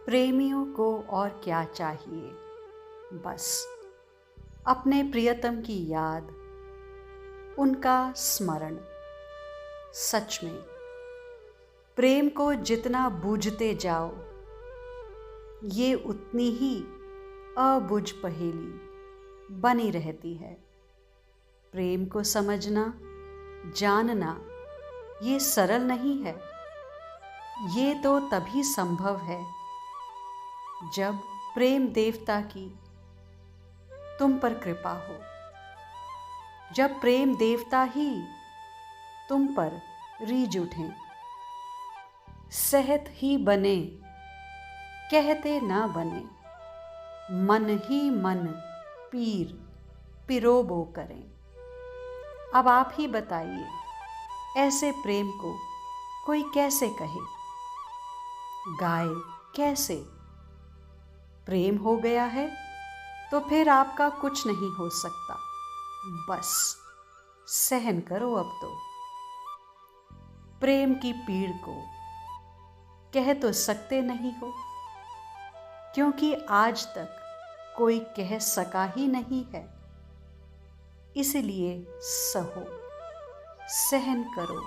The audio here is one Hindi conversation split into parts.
प्रेमियों को और क्या चाहिए, बस अपने प्रियतम की याद, उनका स्मरण। सच में प्रेम को जितना बूझते जाओ, ये उतनी ही अबुझ पहेली बनी रहती है। प्रेम को समझना, जानना ये सरल नहीं है। ये तो तभी संभव है जब प्रेम देवता की तुम पर कृपा हो, जब प्रेम देवता ही तुम पर रीझ उठें। सहत ही बने कहते ना बने, मन ही मन पीर पिरोबो करें। अब आप ही बताइए, ऐसे प्रेम को कोई कैसे कहे, गाए कैसे? प्रेम हो गया है तो फिर आपका कुछ नहीं हो सकता। बस सहन करो अब तो। प्रेम की पीड़ को कह तो सकते नहीं हो, क्योंकि आज तक कोई कह सका ही नहीं है। इसलिए सहो, सहन करो।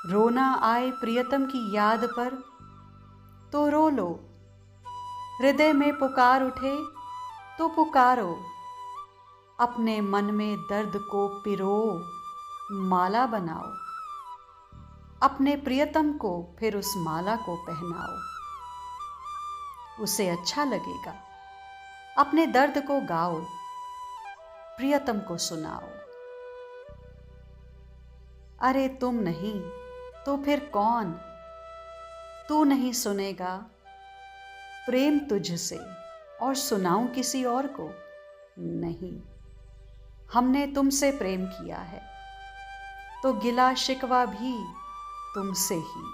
रोना आए प्रियतम की याद पर तो रो लो, हृदय में पुकार उठे तो पुकारो। अपने मन में दर्द को पिरो, माला बनाओ। अपने प्रियतम को फिर उस माला को पहनाओ, उसे अच्छा लगेगा। अपने दर्द को गाओ, प्रियतम को सुनाओ। अरे तुम नहीं तो फिर कौन? तू नहीं सुनेगा प्रेम तुझसे और सुनाऊं किसी और को? नहीं, हमने तुमसे प्रेम किया है तो गिला शिकवा भी तुमसे ही।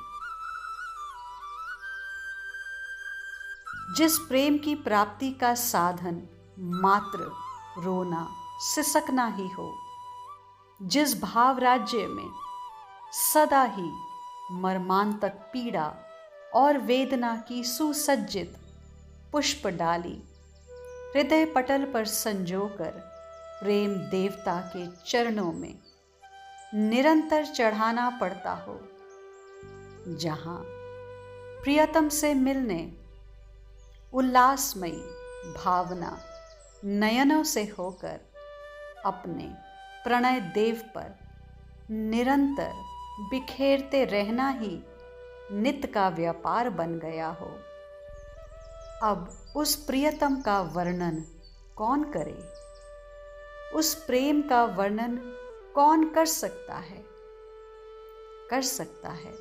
जिस प्रेम की प्राप्ति का साधन मात्र रोना सिसकना ही हो, जिस भाव राज्य में सदा ही मर्मांतक पीड़ा और वेदना की सुसज्जित पुष्प डाली हृदय पटल पर संजोकर प्रेम देवता के चरणों में निरंतर चढ़ाना पड़ता हो, जहां प्रियतम से मिलने उल्लासमयी भावना नयनों से होकर अपने प्रणय देव पर निरंतर बिखेरते रहना ही नित्य का व्यापार बन गया हो। अब उस प्रियतम का वर्णन कौन करे? उस प्रेम का वर्णन कौन कर सकता है? कर सकता है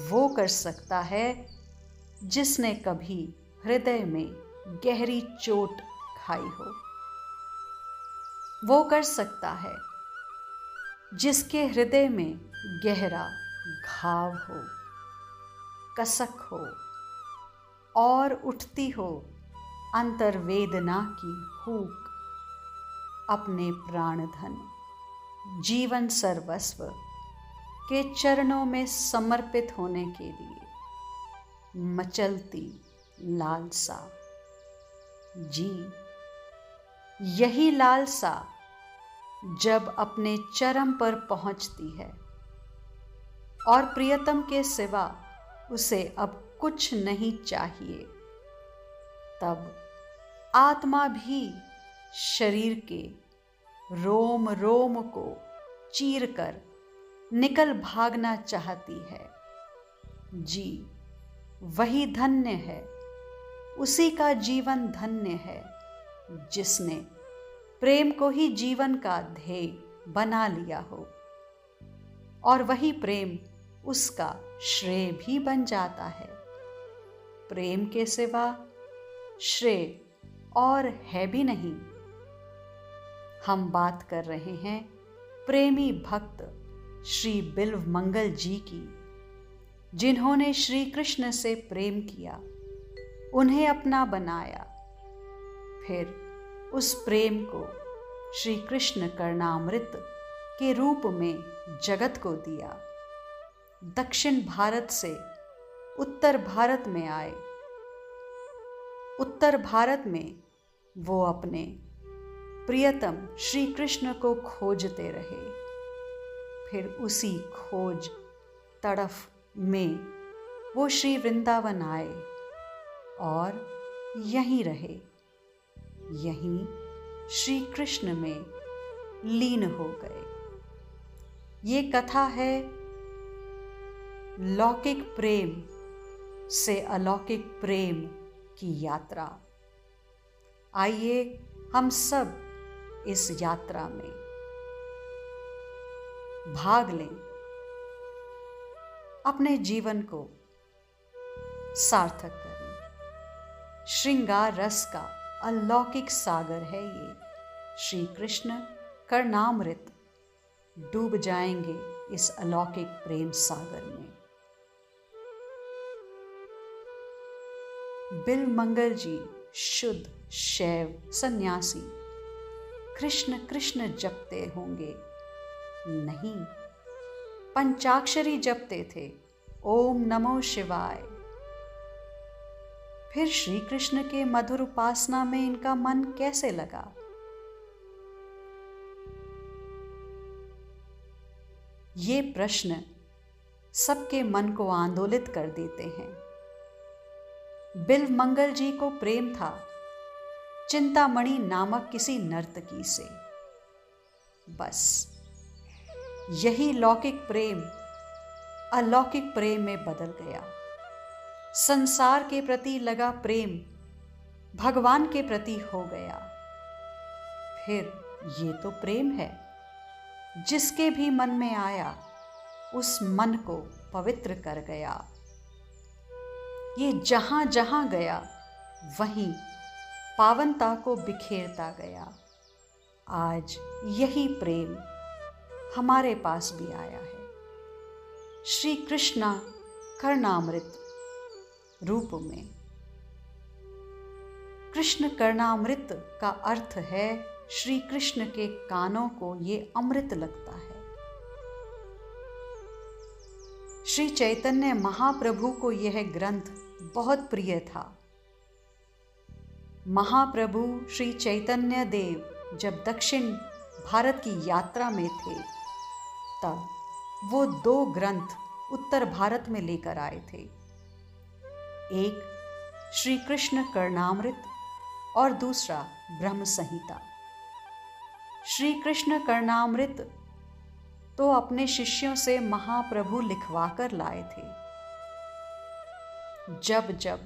वो कर सकता है जिसने कभी हृदय में गहरी चोट खाई हो। वो कर सकता है जिसके हृदय में गहरा घाव हो, कसक हो और उठती हो अंतर्वेदना की हूक। अपने प्राणधन जीवन सर्वस्व के चरणों में समर्पित होने के लिए मचलती लालसा। जी, यही लालसा जब अपने चरम पर पहुंचती है और प्रियतम के सिवा उसे अब कुछ नहीं चाहिए, तब आत्मा भी शरीर के रोम रोम को चीरकर निकल भागना चाहती है। जी, वही धन्य है, उसी का जीवन धन्य है जिसने प्रेम को ही जीवन का ध्येय बना लिया हो, और वही प्रेम उसका श्रेय भी बन जाता है। प्रेम के सिवा श्रेय और है भी नहीं। हम बात कर रहे हैं प्रेमी भक्त श्री बिल्व मंगल जी की, जिन्होंने श्री कृष्ण से प्रेम किया, उन्हें अपना बनाया, फिर उस प्रेम को श्री कृष्ण कर्णामृत के रूप में जगत को दिया। दक्षिण भारत से उत्तर भारत में आए। उत्तर भारत में वो अपने प्रियतम श्री कृष्ण को खोजते रहे। फिर उसी खोज तड़फ में वो श्री वृंदावन आए और यहीं रहे, यहीं श्री कृष्ण में लीन हो गए। ये कथा है लौकिक प्रेम से अलौकिक प्रेम की यात्रा। आइए हम सब इस यात्रा में भाग लें, अपने जीवन को सार्थक करें। श्रृंगार रस का अलौकिक सागर है ये श्री कृष्ण कर्णामृत। डूब जाएंगे इस अलौकिक प्रेम सागर में। बिल्वमंगल जी शुद्ध शैव सन्यासी कृष्ण कृष्ण जपते होंगे? नहीं, पंचाक्षरी जपते थे, ओम नमो शिवाय। फिर श्री कृष्ण के मधुर उपासना में इनका मन कैसे लगा? ये प्रश्न सबके मन को आंदोलित कर देते हैं। बिल्वमंगल जी को प्रेम था चिंतामणि नामक किसी नर्तकी से। बस यही लौकिक प्रेम अलौकिक प्रेम में बदल गया। संसार के प्रति लगा प्रेम भगवान के प्रति हो गया। फिर ये तो प्रेम है, जिसके भी मन में आया उस मन को पवित्र कर गया। ये जहां जहां गया वहीं पावनता को बिखेरता गया। आज यही प्रेम हमारे पास भी आया है। श्री कृष्णा कर्णामृत रूप में। कृष्ण कर्णामृत का अर्थ है श्री कृष्ण के कानों को ये अमृत लगता है। श्री चैतन्य महाप्रभु को यह ग्रंथ बहुत प्रिय था। महाप्रभु श्री चैतन्य देव जब दक्षिण भारत की यात्रा में थे, तब वो 2 ग्रंथ उत्तर भारत में लेकर आए थे। एक श्री कृष्ण कर्णामृत और दूसरा ब्रह्म संहिता। श्री कृष्ण कर्णामृत तो अपने शिष्यों से महाप्रभु लिखवा कर लाए थे। जब जब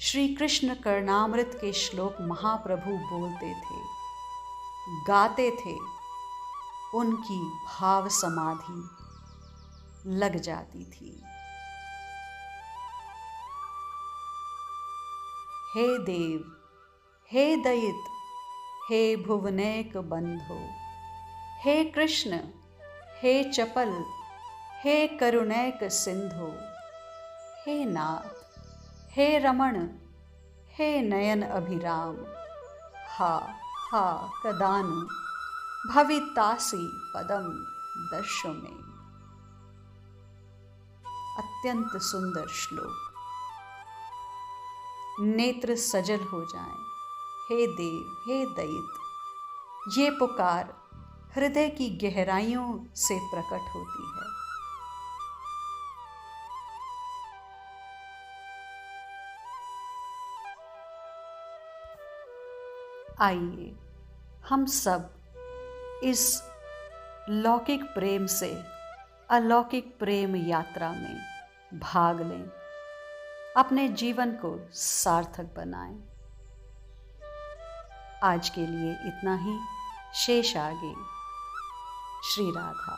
श्री कृष्ण कर्णामृत के श्लोक महाप्रभु बोलते थे, गाते थे, उनकी भाव समाधि लग जाती थी। हे देव, हे दयित, हे भुवनैक बंधो, हे कृष्ण, हे चपल, हे करुणैक सिंधो, हे नाथ, हे रमण, हे नयन अभिराम, हा हा कदानु भवितासी पदम दर्शो में। अत्यंत सुंदर श्लोक। नेत्र सजल हो जाएं। हे देव, हे दयित, ये पुकार हृदय की गहराइयों से प्रकट होती है। आइए हम सब इस लौकिक प्रेम से अलौकिक प्रेम यात्रा में भाग लें, अपने जीवन को सार्थक बनाएं। आज के लिए इतना ही, शेष आगे। श्री राधा।